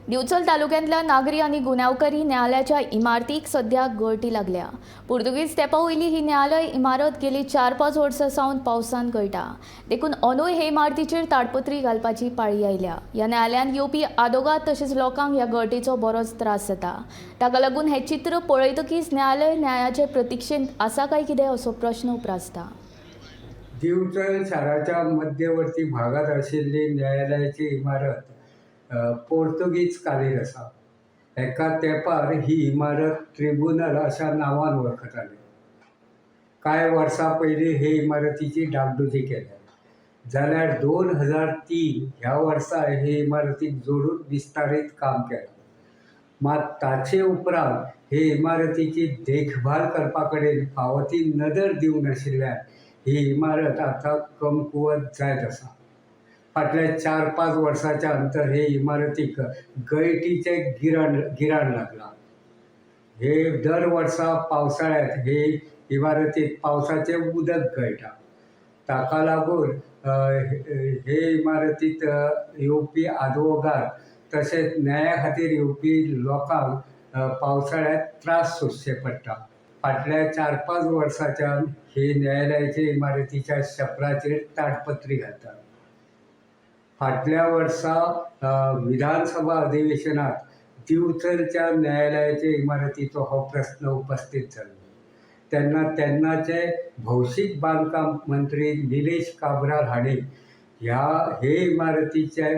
दिवचल तालुक्यांतल्या नागरी आणि गुन्यांवकारी न्यायालयाच्या इमारतीक सध्या गळटी लागल्या. पुर्तुगीज तेंपा वयली ही न्यायालय इमारत गेली 4-5 वर्सां सावन पावसान गळटा. देखून अंदूय हे इमारतीचेर ताडपत्री घालपाची पाळी आयल्या. ह्या न्यायालयांत येवपी आदोगाद तशेंच लोकांक ह्या गळटेचो बरोच त्रास जाता. ताका लागून हें चित्र पळयतकीच न्यायालय न्यायाचे प्रतीक्षेंत आसा काय कितें असो प्रश्न उप्रासता. दिवचल शाराच्या मध्यवर्ती भागात आशिल्ली न्यायालयाची इमारत पोर्तुगीज कालीन आसा. एका तेंपार ही इमारत ट्रिब्युनल अशा नांवान वळखताले. कांय वर्सां पयलीं हे इमारतीची डागडुजी केल्या. जाल्यार 2003 ह्या वर्सा हे इमारतीक जोडून विस्तारीत काम केलां. मात ताचे उपरांत हे इमारतीची देखभाल करपा कडेन फावो ती नदर दिवंक नाशिल्ल्यान ही इमारत आतां कमकुवत जायत आसा. फाटल्या 4-5 वर्सांच्या अंतर हे इमारतीक गळटीचें गिराण लागलां. हे दर वर्सा पावसाळ्यांत हे इमारतीक पावसाचें उदक गळटा. ताका लागून हे इमारतींत येवपी आदवोगाद तशेंच न्याया खातीर येवपी लोकांक पावसाळ्यांत त्रास सोंसचे पडटा. फाटल्या 4-5 वर्सांच्यान हे न्यायालयाचे इमारतीच्या शपराचेर ताडपत्री घालतात. फाटल्या वर्सा विधानसभा अधिवेशनात दिवचलच्या न्यायालयाचे इमारतीचो हो प्रस्न उपस्थित जालो. तेन्नाचे भौशीक बांदकाम मंत्री निलेश काब्राल हांणी हे इमारतीचे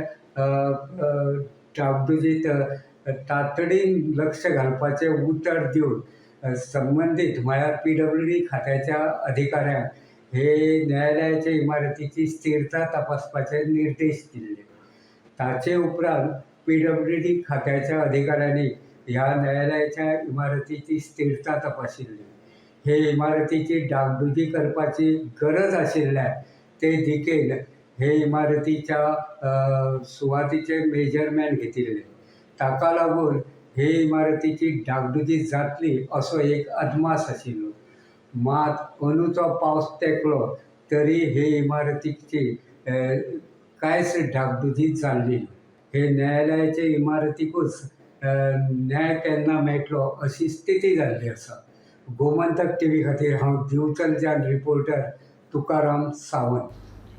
डागडुजीत तातडीन लक्ष घालपाचें उतर दिवन संबंदीत म्हळ्यार PWD खात्याच्या अधिकाऱ्यांक हे न्यायालयाचे इमारतीची स्थिरता तपासपाचे निर्देश दिल्ले. ताचे उपरांत PWD खात्याच्या अधिकाऱ्यांनी ह्या न्यायालयाच्या इमारतीची स्थिरता तपाशिल्ली. हे इमारतीची डागडुजी करपाची गरज आशिल्ल्यान ते दिकेन हे इमारतीच्या सुवातीचे मेजरमेंट घेतिल्ले. ताका लागून हे इमारतीची डागडुजी जातली असो एक अदमास आशिल्लो. मात अंदूचो पावस तेंकलो तरी हे इमारतीची कांयच डागडुजी जाल्ली ना. हे न्यायालयाचे इमारतीकूच न्याय केन्ना मेळटलो अशी स्थिती जाल्ली आसा. गोमंतक TV खातीर हांव दिवचलच्यान रिपोर्टर तुकाराम सावंत.